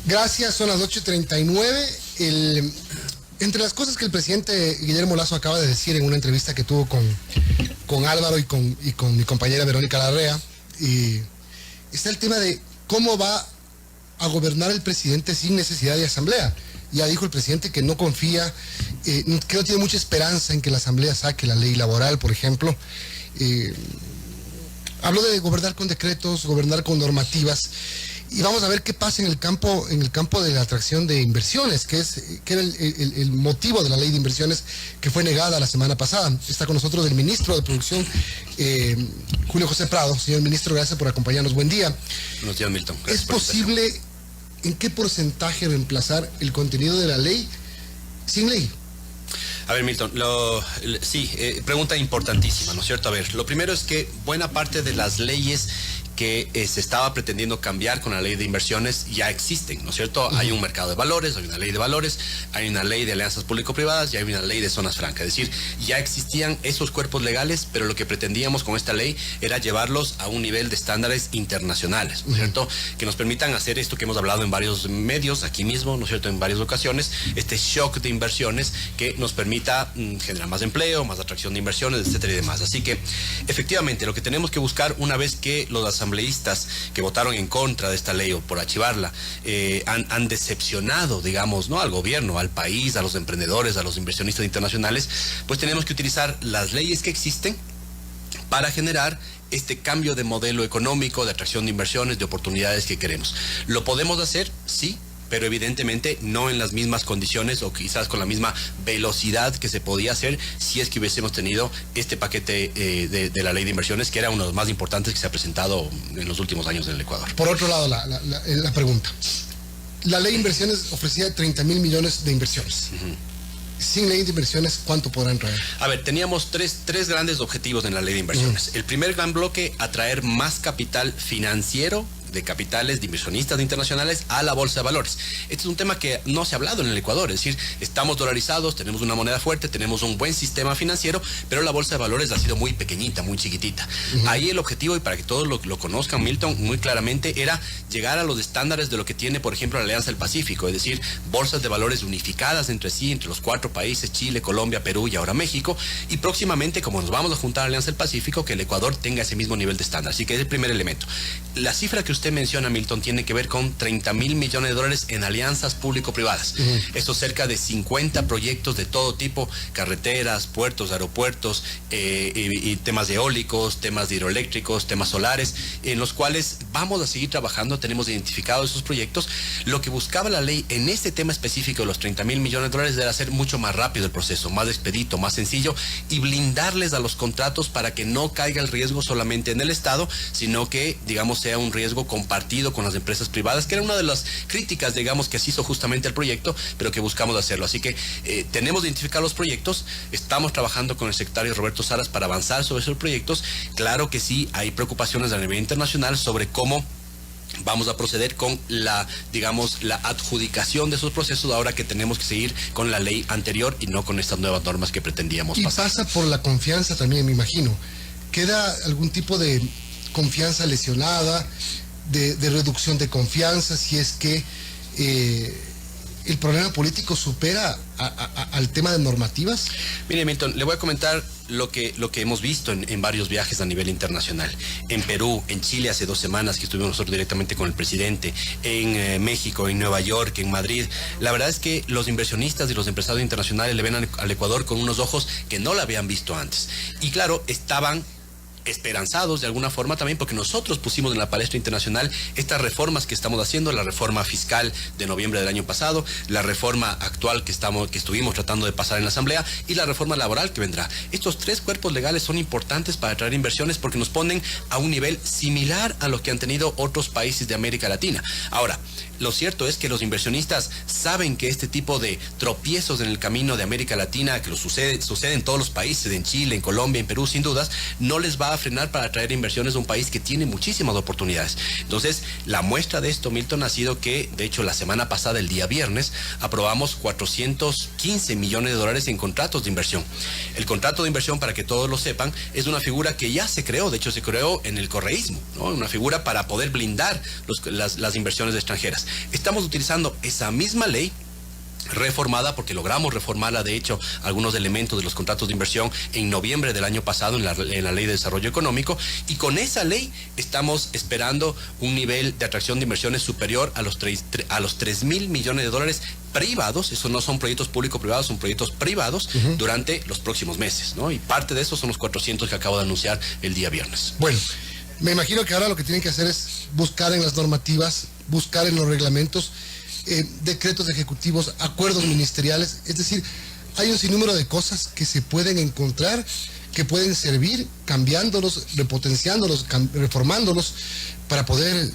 Gracias, son las 8:39. Entre las cosas que el presidente Guillermo Lasso acaba de decir en una entrevista que tuvo con Álvaro y con mi compañera Verónica Larrea, está el tema de cómo va a gobernar el presidente sin necesidad de asamblea. Ya dijo el presidente que no confía, que no tiene mucha esperanza en que la asamblea saque la ley laboral, por ejemplo. Habló de gobernar con decretos, gobernar con normativas. Y vamos a ver qué pasa en el campo de la atracción de inversiones, que era el motivo de la ley de inversiones que fue negada la semana pasada. Está con nosotros el ministro de Producción, Julio José Prado. Señor ministro, gracias por acompañarnos. Buen día. Buenos días, Milton. Gracias. ¿Es posible, en qué porcentaje reemplazar el contenido de la ley sin ley? A ver, Milton, pregunta importantísima, ¿no es cierto? A ver, lo primero es que buena parte de las leyes que se estaba pretendiendo cambiar con la ley de inversiones ya existen, ¿no es cierto? Hay un mercado de valores, hay una ley de valores, hay una ley de alianzas público-privadas y hay una ley de zonas francas. Es decir, ya existían esos cuerpos legales, pero lo que pretendíamos con esta ley era llevarlos a un nivel de estándares internacionales, ¿no es cierto? Que nos permitan hacer esto que hemos hablado en varios medios, aquí mismo, ¿no es cierto? En varias ocasiones, este shock de inversiones que nos permita generar más empleo, más atracción de inversiones, etcétera y demás. Así que, efectivamente, lo que tenemos que buscar una vez que los asambleístas que votaron en contra de esta ley o por archivarla han decepcionado, digamos, ¿no?, al gobierno, al país, a los emprendedores, a los inversionistas internacionales, pues tenemos que utilizar las leyes que existen para generar este cambio de modelo económico, de atracción de inversiones, de oportunidades que queremos. ¿Lo podemos hacer? Sí, pero evidentemente no en las mismas condiciones o quizás con la misma velocidad que se podía hacer si es que hubiésemos tenido este paquete de la ley de inversiones, que era uno de los más importantes que se ha presentado en los últimos años en el Ecuador. Por otro lado, la pregunta. La ley de inversiones ofrecía 30.000 millones de inversiones. Sin ley de inversiones, ¿cuánto podrán traer? A ver, teníamos tres grandes objetivos en la ley de inversiones. El primer gran bloque, atraer más capital financiero, de capitales, de inversionistas internacionales a la bolsa de valores. Este es un tema que no se ha hablado en el Ecuador, es decir, estamos dolarizados, tenemos una moneda fuerte, tenemos un buen sistema financiero, pero la bolsa de valores ha sido muy pequeñita, muy chiquitita. Ahí el objetivo, y para que todos lo conozcan, Milton, muy claramente, era llegar a los estándares de lo que tiene, por ejemplo, la Alianza del Pacífico, es decir, bolsas de valores unificadas entre sí, entre los 4 países, Chile, Colombia, Perú y ahora México, y próximamente, como nos vamos a juntar a la Alianza del Pacífico, que el Ecuador tenga ese mismo nivel de estándar. Así que es el primer elemento. La cifra que usted menciona, Milton, tiene que ver con 30.000 millones de dólares en alianzas público-privadas. Esto cerca de 50 proyectos de todo tipo, carreteras, puertos, aeropuertos, y temas de eólicos, temas de hidroeléctricos, temas solares, en los cuales vamos a seguir trabajando. Tenemos identificados esos proyectos. Lo que buscaba la ley en este tema específico de los 30.000 millones de dólares era hacer mucho más rápido el proceso, más expedito, más sencillo, y blindarles a los contratos para que no caiga el riesgo solamente en el Estado, sino que, digamos, sea un riesgo compartido con las empresas privadas, que era una de las críticas, digamos, que se hizo justamente al proyecto, pero que buscamos hacerlo. Así que tenemos identificados los proyectos, estamos trabajando con el secretario Roberto Saras para avanzar sobre esos proyectos. Claro que sí, hay preocupaciones a nivel internacional sobre cómo vamos a proceder con la adjudicación de esos procesos, ahora que tenemos que seguir con la ley anterior y no con estas nuevas normas que pretendíamos pasar. Y pasa por la confianza también, me imagino. ¿Queda algún tipo de confianza lesionada, de reducción de confianza, si es que el problema político supera al tema de normativas? Mire, Milton, le voy a comentar lo que hemos visto en varios viajes a nivel internacional. En Perú, en Chile hace 2 semanas que estuvimos nosotros directamente con el presidente, en México, en Nueva York, en Madrid. La verdad es que los inversionistas y los empresarios internacionales le ven al Ecuador con unos ojos que no la habían visto antes. Y claro, estaban esperanzados de alguna forma también porque nosotros pusimos en la palestra internacional estas reformas que estamos haciendo, la reforma fiscal de noviembre del año pasado, la reforma actual que estuvimos tratando de pasar en la Asamblea y la reforma laboral que vendrá. Estos 3 cuerpos legales son importantes para atraer inversiones porque nos ponen a un nivel similar a lo que han tenido otros países de América Latina. Ahora, lo cierto es que los inversionistas saben que este tipo de tropiezos en el camino de América Latina, que sucede en todos los países, en Chile, en Colombia, en Perú, sin dudas, no les va a frenar para atraer inversiones a un país que tiene muchísimas oportunidades. Entonces, la muestra de esto, Milton, ha sido que, de hecho, la semana pasada, el día viernes, aprobamos 415 millones de dólares en contratos de inversión. El contrato de inversión, para que todos lo sepan, es una figura que ya se creó, de hecho se creó en el correísmo, ¿no? Una figura para poder blindar las inversiones extranjeras. demás. Estamos utilizando esa misma ley reformada, porque logramos reformarla, de hecho, algunos elementos de los contratos de inversión en noviembre del año pasado en la Ley de Desarrollo Económico, y con esa ley estamos esperando un nivel de atracción de inversiones superior a los 3.000 millones de dólares privados. Eso no son proyectos público-privados, son proyectos privados durante los próximos meses, ¿no? Y parte de eso son los 400 que acabo de anunciar el día viernes. Bueno, me imagino que ahora lo que tienen que hacer es buscar en las normativas, buscar en los reglamentos, decretos ejecutivos, acuerdos ministeriales. Es decir, hay un sinnúmero de cosas que se pueden encontrar, que pueden servir, cambiándolos, repotenciándolos, reformándolos, para poder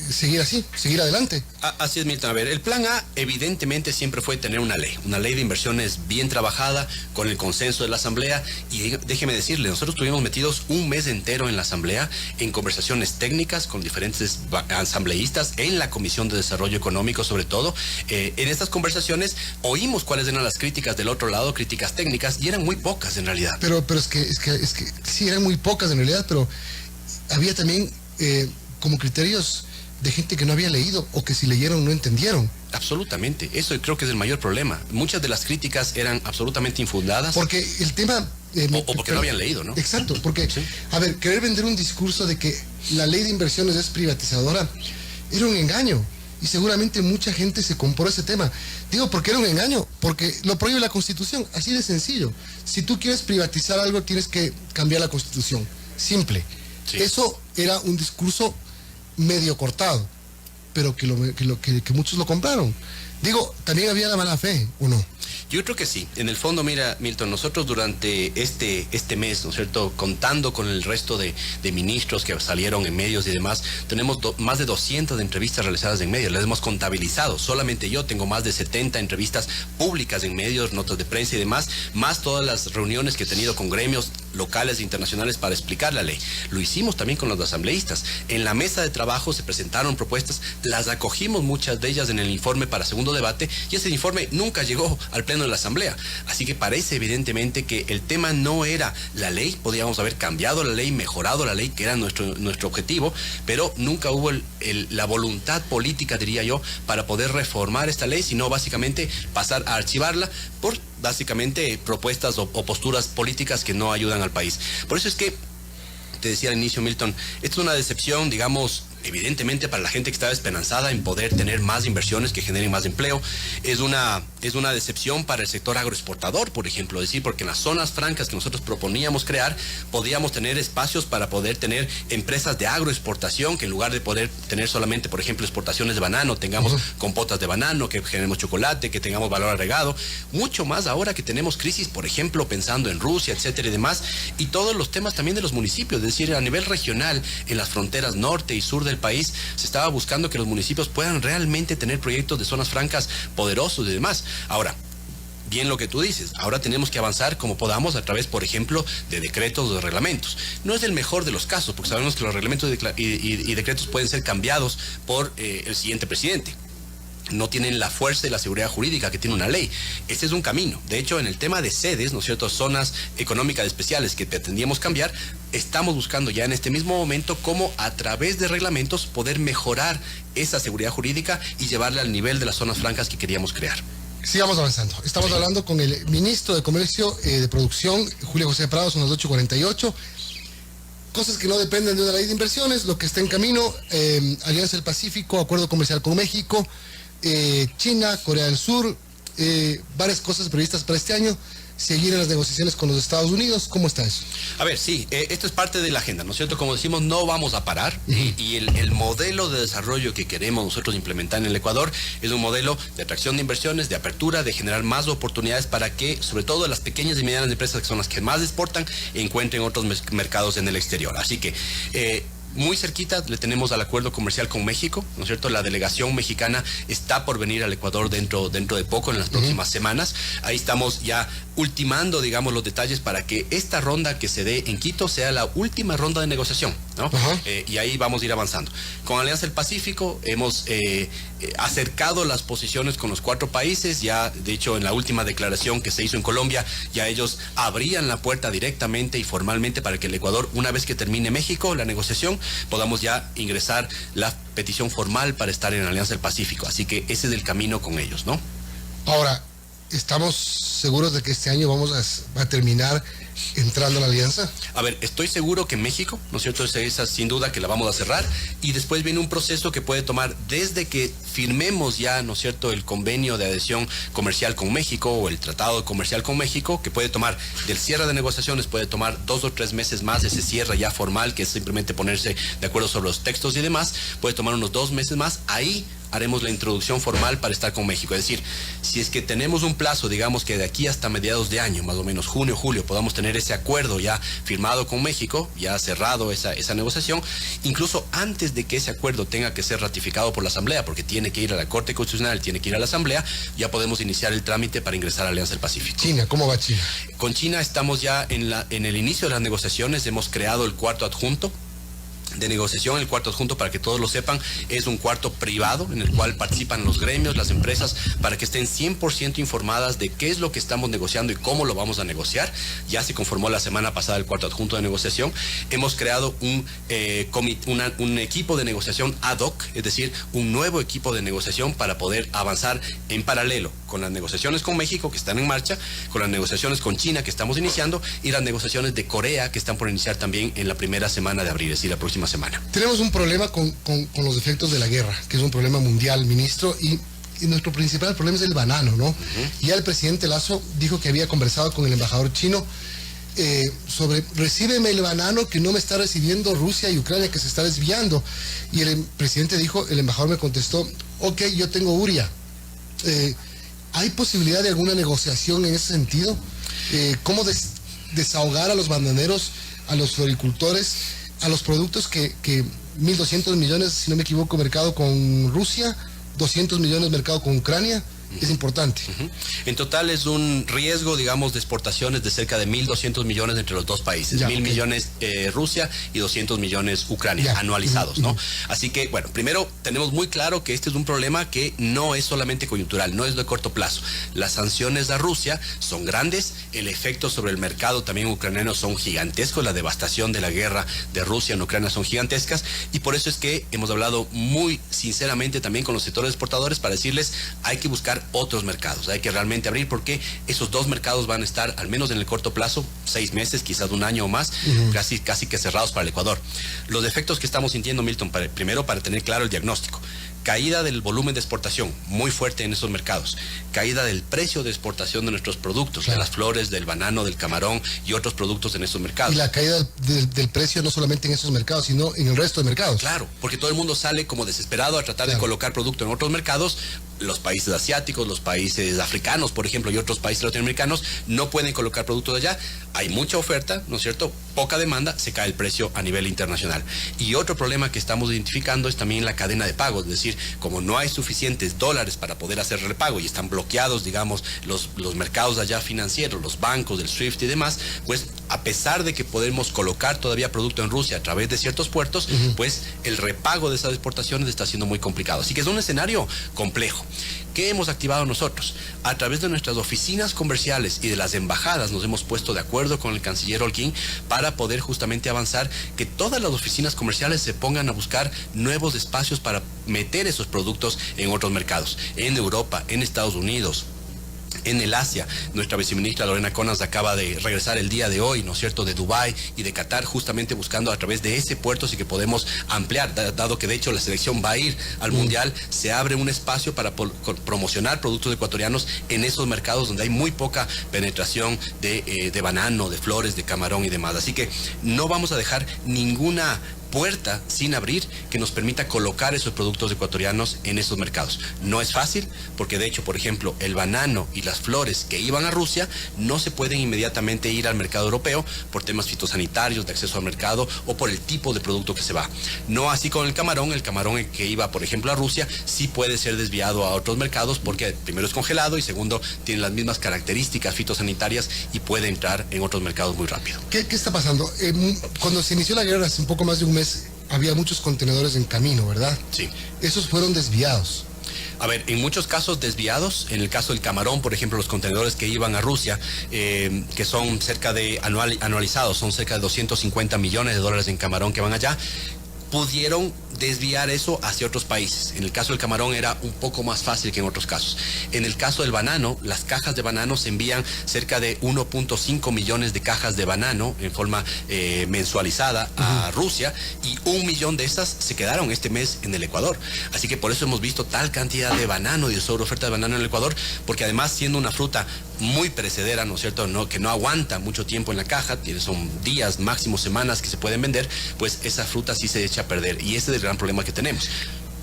seguir así, seguir adelante. Así es, Milton. A ver, el plan A evidentemente siempre fue tener una ley de inversiones bien trabajada, con el consenso de la Asamblea, y déjeme decirle, nosotros estuvimos metidos un mes entero en la Asamblea, en conversaciones técnicas con diferentes asambleístas, en la Comisión de Desarrollo Económico sobre todo. En estas conversaciones oímos cuáles eran las críticas del otro lado, críticas técnicas, y eran muy pocas en realidad. Pero es que sí, eran muy pocas en realidad, pero había también como criterios de gente que no había leído, o que si leyeron no entendieron. Absolutamente, eso creo que es el mayor problema. Muchas de las críticas eran absolutamente infundadas. Porque el tema... o porque no habían leído, ¿no? Exacto, porque, sí. A ver, querer vender un discurso de que la ley de inversiones es privatizadora era un engaño, y seguramente mucha gente se compró ese tema. Digo, ¿por qué era un engaño? Porque lo prohíbe la Constitución, así de sencillo. Si tú quieres privatizar algo, tienes que cambiar la Constitución, simple. Sí. Eso era un discurso medio cortado, pero que muchos lo compraron. Digo, también había la mala fe, ¿o no? Yo creo que sí. En el fondo, mira, Milton, nosotros durante este mes, ¿no es cierto?, contando con el resto de ministros que salieron en medios y demás, tenemos más de 200 entrevistas realizadas en medios. Las hemos contabilizado. Solamente yo tengo más de 70 entrevistas públicas en medios, notas de prensa y demás, más todas las reuniones que he tenido con gremios locales e internacionales para explicar la ley. Lo hicimos también con los asambleístas. En la mesa de trabajo se presentaron propuestas, las acogimos muchas de ellas en el informe para segundo debate, y ese informe nunca llegó al pleno de la Asamblea. Así que parece evidentemente que el tema no era la ley. Podíamos haber cambiado la ley, mejorado la ley, que era nuestro objetivo, pero nunca hubo la voluntad política, diría yo, para poder reformar esta ley, sino básicamente pasar a archivarla por básicamente propuestas o posturas políticas que no ayudan al país. Por eso es que te decía al inicio, Milton, esto es una decepción, digamos, evidentemente para la gente que estaba esperanzada en poder tener más inversiones que generen más empleo. Es una decepción para el sector agroexportador, por ejemplo, es decir, porque en las zonas francas que nosotros proponíamos crear, podíamos tener espacios para poder tener empresas de agroexportación, que en lugar de poder tener solamente, por ejemplo, exportaciones de banano, tengamos compotas de banano, que generemos chocolate, que tengamos valor agregado, mucho más ahora que tenemos crisis, por ejemplo, pensando en Rusia, etcétera y demás, y todos los temas también de los municipios, es decir, a nivel regional, en las fronteras norte y sur del país, se estaba buscando que los municipios puedan realmente tener proyectos de zonas francas poderosos y demás. Ahora, bien lo que tú dices, ahora tenemos que avanzar como podamos a través, por ejemplo, de decretos o de reglamentos. No es el mejor de los casos, porque sabemos que los reglamentos y decretos pueden ser cambiados por el siguiente presidente. No tienen la fuerza y la seguridad jurídica que tiene una ley. Ese es un camino. De hecho, en el tema de sedes, ¿no es cierto?, zonas económicas especiales que pretendíamos cambiar, estamos buscando ya en este mismo momento cómo a través de reglamentos poder mejorar esa seguridad jurídica y llevarla al nivel de las zonas francas que queríamos crear. Sigamos avanzando. Estamos hablando con el ministro de Comercio, de Producción, Julio José Prado, son las 8:48. Cosas que no dependen de una ley de inversiones, lo que está en camino, Alianza del Pacífico, acuerdo comercial con México, China, Corea del Sur, varias cosas previstas para este año, seguir en las negociaciones con los Estados Unidos. ¿Cómo está eso? A ver, sí, esto es parte de la agenda, ¿no es cierto? Como decimos, no vamos a parar, y el modelo de desarrollo que queremos nosotros implementar en el Ecuador es un modelo de atracción de inversiones, de apertura, de generar más oportunidades para que, sobre todo, las pequeñas y medianas empresas, que son las que más exportan, encuentren otros mercados en el exterior. Así que muy cerquita le tenemos al acuerdo comercial con México, ¿no es cierto? La delegación mexicana está por venir al Ecuador dentro de poco, en las próximas semanas. Ahí estamos ya ultimando, digamos, los detalles para que esta ronda que se dé en Quito sea la última ronda de negociación. ¿no? Y ahí vamos a ir avanzando. Con Alianza del Pacífico hemos acercado las posiciones con los 4 países. Ya, de hecho, en la última declaración que se hizo en Colombia, ya ellos abrían la puerta directamente y formalmente para que el Ecuador, una vez que termine México la negociación, podamos ya ingresar la petición formal para estar en la Alianza del Pacífico. Así que ese es el camino con ellos, ¿no? Ahora, ¿estamos seguros de que este año vamos a terminar entrando a la alianza? A ver, estoy seguro que México, ¿no es cierto? Esa sin duda que la vamos a cerrar, y después viene un proceso que puede tomar desde que firmemos ya, ¿no es cierto?, el convenio de adhesión comercial con México o el tratado comercial con México, que puede tomar del cierre de negociaciones, puede tomar 2 o 3 meses más, ese cierre ya formal, que es simplemente ponerse de acuerdo sobre los textos y demás, puede tomar unos 2 meses más. Ahí haremos la introducción formal para estar con México. Es decir, si es que tenemos un plazo, digamos que de aquí hasta mediados de año, más o menos junio, julio, podamos tener ese acuerdo ya firmado con México, ya cerrado esa negociación, incluso antes de que ese acuerdo tenga que ser ratificado por la Asamblea, porque tiene que ir a la Corte Constitucional, tiene que ir a la Asamblea, ya podemos iniciar el trámite para ingresar a la Alianza del Pacífico. China, ¿cómo va China? Con China estamos ya en el inicio de las negociaciones, hemos creado el cuarto adjunto de negociación. El cuarto adjunto, para que todos lo sepan, es un cuarto privado en el cual participan los gremios, las empresas, para que estén 100% informadas de qué es lo que estamos negociando y cómo lo vamos a negociar. Ya se conformó la semana pasada el cuarto adjunto de negociación. Hemos creado un equipo de negociación ad hoc, es decir, un nuevo equipo de negociación para poder avanzar en paralelo con las negociaciones con México, que están en marcha, con las negociaciones con China, que estamos iniciando, y las negociaciones de Corea, que están por iniciar también en la primera semana de abril, es decir, la próxima semana. Tenemos un problema con los efectos de la guerra, que es un problema mundial, ministro, y nuestro principal problema es el banano, ¿no? Ya el presidente Lasso dijo que había conversado con el embajador chino sobre recíbeme el banano que no me está recibiendo Rusia y Ucrania, que se está desviando. Y el presidente dijo, el embajador me contestó, ok, yo tengo uria. ¿Hay posibilidad de alguna negociación en ese sentido? ¿Cómo desahogar a los bananeros, a los floricultores, a los productos que 1.200 millones, si no me equivoco, mercado con Rusia, 200 millones mercado con Ucrania? Es importante. En total es un riesgo, digamos, de exportaciones de cerca de 1.200 millones entre los dos países. 1.000 millones Rusia y 200 millones Ucrania, anualizados, ¿no? Así que, bueno, primero tenemos muy claro que este es un problema que no es solamente coyuntural, no es de corto plazo. Las sanciones a Rusia son grandes, el efecto sobre el mercado también ucraniano son gigantescos, la devastación de la guerra de Rusia en Ucrania son gigantescas, y por eso es que hemos hablado muy sinceramente también con los sectores exportadores para decirles, hay que buscar otros mercados, hay que realmente abrir, porque esos dos mercados van a estar, al menos en el corto plazo, 6 meses, quizás un año o más, casi que cerrados para el Ecuador. Los efectos que estamos sintiendo, Milton, primero para tener claro el diagnóstico: caída del volumen de exportación muy fuerte en esos mercados, caída del precio de exportación de nuestros productos, de las flores, del banano, del camarón y otros productos en esos mercados. Y la caída del precio no solamente en esos mercados, sino en el resto de mercados. Claro, porque todo el mundo sale como desesperado a tratar de colocar producto en otros mercados. Los países asiáticos, los países africanos, por ejemplo, y otros países latinoamericanos no pueden colocar productos allá. Hay mucha oferta, ¿no es cierto? Poca demanda, se cae el precio a nivel internacional. Y otro problema que estamos identificando es también la cadena de pago, es decir, como no hay suficientes dólares para poder hacer repago y están bloqueados, digamos, los mercados allá financieros, los bancos, del SWIFT y demás, pues a pesar de que podemos colocar todavía producto en Rusia a través de ciertos puertos, pues el repago de esas exportaciones está siendo muy complicado. Así que es un escenario complejo. ¿Qué hemos activado nosotros? A través de nuestras oficinas comerciales y de las embajadas nos hemos puesto de acuerdo con el canciller Holguín para poder justamente avanzar, que todas las oficinas comerciales se pongan a buscar nuevos espacios para meter esos productos en otros mercados, en Europa, en Estados Unidos, en el Asia. Nuestra viceministra Lorena Conas acaba de regresar el día de hoy, ¿no es cierto?, de Dubái y de Qatar, justamente buscando a través de ese puerto si que podemos ampliar, dado que de hecho la selección va a ir al Mundial, se abre un espacio para promocionar productos ecuatorianos en esos mercados donde hay muy poca penetración de banano, de flores, de camarón y demás. Así que no vamos a dejar ninguna puerta sin abrir que nos permita colocar esos productos ecuatorianos en esos mercados. No es fácil, porque de hecho, por ejemplo, el banano y las flores que iban a Rusia no se pueden inmediatamente ir al mercado europeo por temas fitosanitarios, de acceso al mercado o por el tipo de producto que se va. No así con el camarón que iba, por ejemplo, a Rusia, sí puede ser desviado a otros mercados porque primero es congelado y segundo tiene las mismas características fitosanitarias y puede entrar en otros mercados muy rápido. ¿Qué está pasando? Cuando se inició la guerra hace un poco más de un mes, mes había muchos contenedores en camino, ¿verdad? Sí. Esos fueron desviados. A ver, en muchos casos desviados, en el caso del camarón, por ejemplo, los contenedores que iban a Rusia, que son cerca de anualizados, son cerca de 250 millones de dólares en camarón que van allá, pudieron desviar eso hacia otros países. En el caso del camarón era un poco más fácil que en otros casos. En el caso del banano, las cajas de banano se envían cerca de 1.5 millones de cajas de banano en forma mensualizada a Rusia, y 1 millón de estas se quedaron este mes en el Ecuador. Así que por eso hemos visto tal cantidad de banano y de sobreoferta de banano en el Ecuador, porque además siendo una fruta muy perecedera, ¿no es cierto?, que no aguanta mucho tiempo en la caja, son días, máximo semanas que se pueden vender, pues esa fruta sí se echa a perder, y ese es el gran problema que tenemos.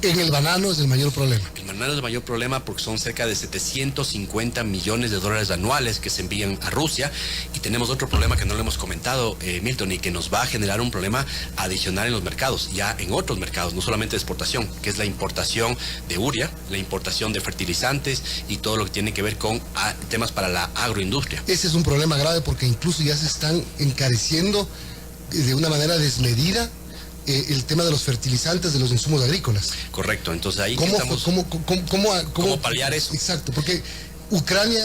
En el banano es el mayor problema. El banano es el mayor problema porque son cerca de 750 millones de dólares anuales que se envían a Rusia, y tenemos otro problema que no lo hemos comentado, Milton, y que nos va a generar un problema adicional en los mercados, ya en otros mercados, no solamente de exportación, que es la importación de urea, la importación de fertilizantes y todo lo que tiene que ver con temas para la agroindustria. Ese es un problema grave porque incluso ya se están encareciendo de una manera desmedida el tema de los fertilizantes, de los insumos agrícolas. Correcto, entonces ahí ¿Cómo paliar eso? Exacto, porque Ucrania,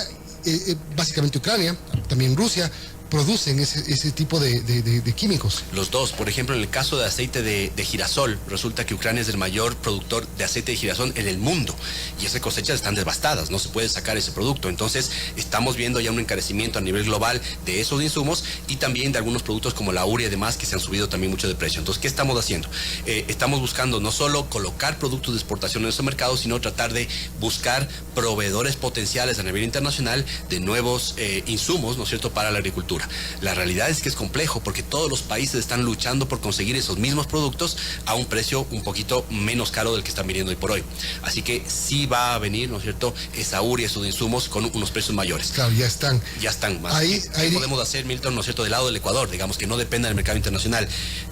básicamente Ucrania, también Rusia, producen ese tipo de químicos. Los dos, por ejemplo, en el caso de aceite de girasol, resulta que Ucrania es el mayor productor de aceite de girasol en el mundo, y esas cosechas están devastadas, no se puede sacar ese producto. Entonces estamos viendo ya un encarecimiento a nivel global de esos insumos, y también de algunos productos como la urea y demás, que se han subido también mucho de precio. Entonces, ¿qué estamos haciendo? Estamos buscando no solo colocar productos de exportación en esos mercados, sino tratar de buscar proveedores potenciales a nivel internacional de nuevos insumos, ¿no es cierto?, para la agricultura. La realidad es que es complejo porque todos los países están luchando por conseguir esos mismos productos a un precio un poquito menos caro del que están viniendo hoy por hoy. Así que sí va a venir, ¿no es cierto?, esa urea, esos insumos con unos precios mayores. Claro, ya están. Ya están más. ¿Qué podemos hacer, Milton, ¿no es cierto?, del lado del Ecuador, digamos, que no dependa del mercado internacional?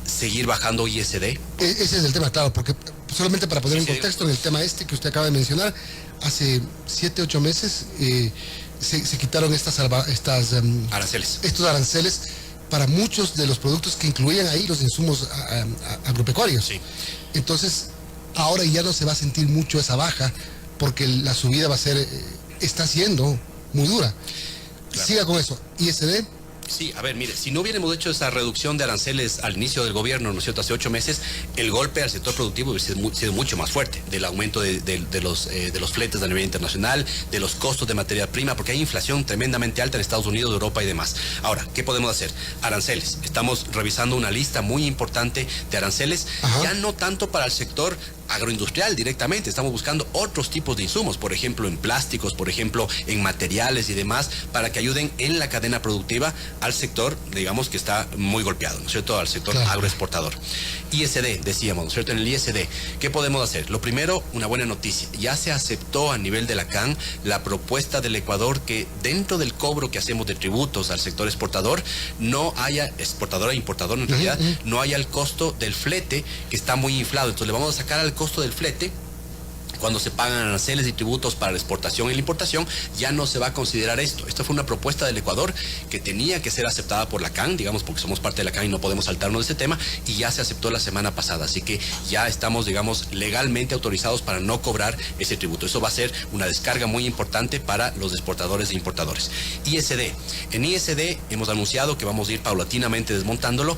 Seguir bajando ISD. Ese es el tema, claro, porque solamente para poner en contexto en el tema que usted acaba de mencionar, hace 7, 8 meses se quitaron estos aranceles para muchos de los productos que incluían ahí los insumos agropecuarios. Sí. Entonces, ahora ya no se va a sentir mucho esa baja, porque la subida está siendo muy dura. Claro. Siga con eso. ISD. Sí, a ver, mire, si no hubiéramos hecho esa reducción de aranceles al inicio del gobierno, ¿no es cierto?, hace 8 meses, el golpe al sector productivo hubiera sido mucho más fuerte, del aumento de los fletes a nivel internacional, de los costos de materia prima, porque hay inflación tremendamente alta en Estados Unidos, Europa y demás. Ahora, ¿qué podemos hacer? Aranceles. Estamos revisando una lista muy importante de aranceles, ya no tanto para el sector agroindustrial directamente, estamos buscando otros tipos de insumos, por ejemplo en plásticos, por ejemplo en materiales y demás, para que ayuden en la cadena productiva al sector, digamos, que está muy golpeado, ¿no es cierto?, al sector agroexportador. ISD, decíamos, ¿no es cierto? En el ISD, ¿qué podemos hacer? Lo primero, una buena noticia, ya se aceptó a nivel de la CAN la propuesta del Ecuador que dentro del cobro que hacemos de tributos al sector exportador, no haya, exportador e importador en realidad, no haya el costo del flete, que está muy inflado. Entonces le vamos a sacar al costo del flete. Cuando se pagan aranceles y tributos para la exportación y la importación, ya no se va a considerar esto. Esta fue una propuesta del Ecuador que tenía que ser aceptada por la CAN, digamos, porque somos parte de la CAN y no podemos saltarnos de ese tema, y ya se aceptó la semana pasada. Así que ya estamos, digamos, legalmente autorizados para no cobrar ese tributo. Eso va a ser una descarga muy importante para los exportadores e importadores. ISD. En ISD hemos anunciado que vamos a ir paulatinamente desmontándolo.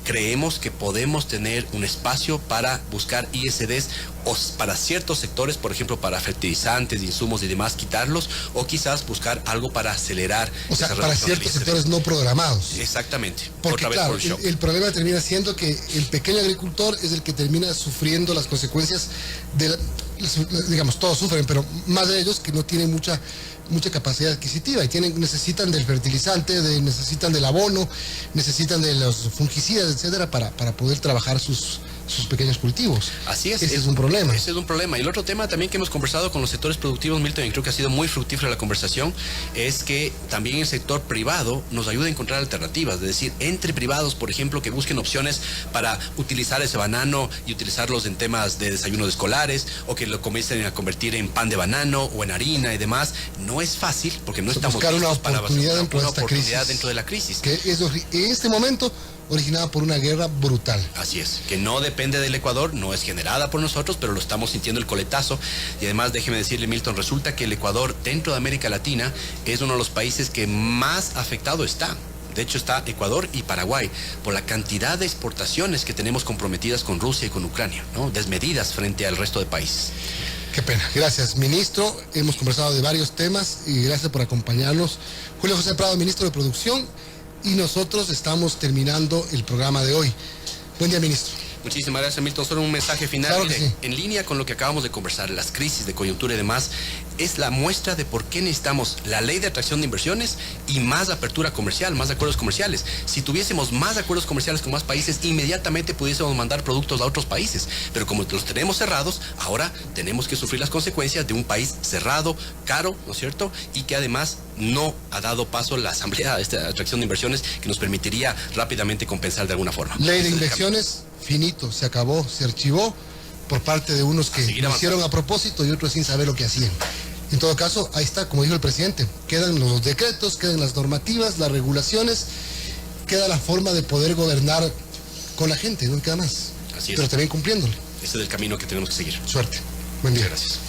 Creemos que podemos tener un espacio para buscar ISDs o para ciertos sectores, por ejemplo, para fertilizantes, insumos y demás, quitarlos, o quizás buscar algo para acelerar. O sea, para ciertos sectores no programados. Exactamente. Porque claro, el problema termina siendo que el pequeño agricultor es el que termina sufriendo las consecuencias digamos, todos sufren, pero más de ellos que no tienen mucha capacidad adquisitiva y necesitan del fertilizante, necesitan del abono, necesitan de los fungicidas, etcétera, para poder trabajar sus pequeños cultivos. Así es. Ese es un problema. Ese es un problema. Y el otro tema también que hemos conversado con los sectores productivos, Milton, y creo que ha sido muy fructífera la conversación, es que también el sector privado nos ayuda a encontrar alternativas, es decir, entre privados, por ejemplo, que busquen opciones para utilizar ese banano y utilizarlos en temas de desayunos escolares, o que lo comiencen a convertir en pan de banano o en harina y demás. No es fácil porque no estamos buscar una listos para oportunidad dentro de esta crisis. Dentro de la crisis. Que en este momento originada por una guerra brutal. Así es, que no depende del Ecuador, no es generada por nosotros, pero lo estamos sintiendo el coletazo. Y además, déjeme decirle, Milton, resulta que el Ecuador, dentro de América Latina, es uno de los países que más afectado está. De hecho, está Ecuador y Paraguay, por la cantidad de exportaciones que tenemos comprometidas con Rusia y con Ucrania, ¿no? Desmedidas frente al resto de países. Qué pena. Gracias, ministro. Hemos conversado de varios temas y gracias por acompañarnos. Julio José Prado, ministro de Producción, y nosotros estamos terminando el programa de hoy. Buen día, ministro. Muchísimas gracias, Milton. Solo un mensaje final. Claro que sí. En línea con lo que acabamos de conversar, las crisis de coyuntura y demás, es la muestra de por qué necesitamos la ley de atracción de inversiones y más apertura comercial, más acuerdos comerciales. Si tuviésemos más acuerdos comerciales con más países, inmediatamente pudiésemos mandar productos a otros países. Pero como los tenemos cerrados, ahora tenemos que sufrir las consecuencias de un país cerrado, caro, ¿no es cierto? Y que además no ha dado paso la Asamblea a esta atracción de inversiones que nos permitiría rápidamente compensar de alguna forma. Ley de inversiones, finito, se acabó, se archivó por parte de unos que lo hicieron a propósito y otros sin saber lo que hacían. En todo caso, ahí está, como dijo el presidente, quedan los decretos, quedan las normativas, las regulaciones, queda la forma de poder gobernar con la gente, no queda más. Así es. Pero también cumpliéndolo. Ese es el camino que tenemos que seguir. Suerte. Buen día. Gracias.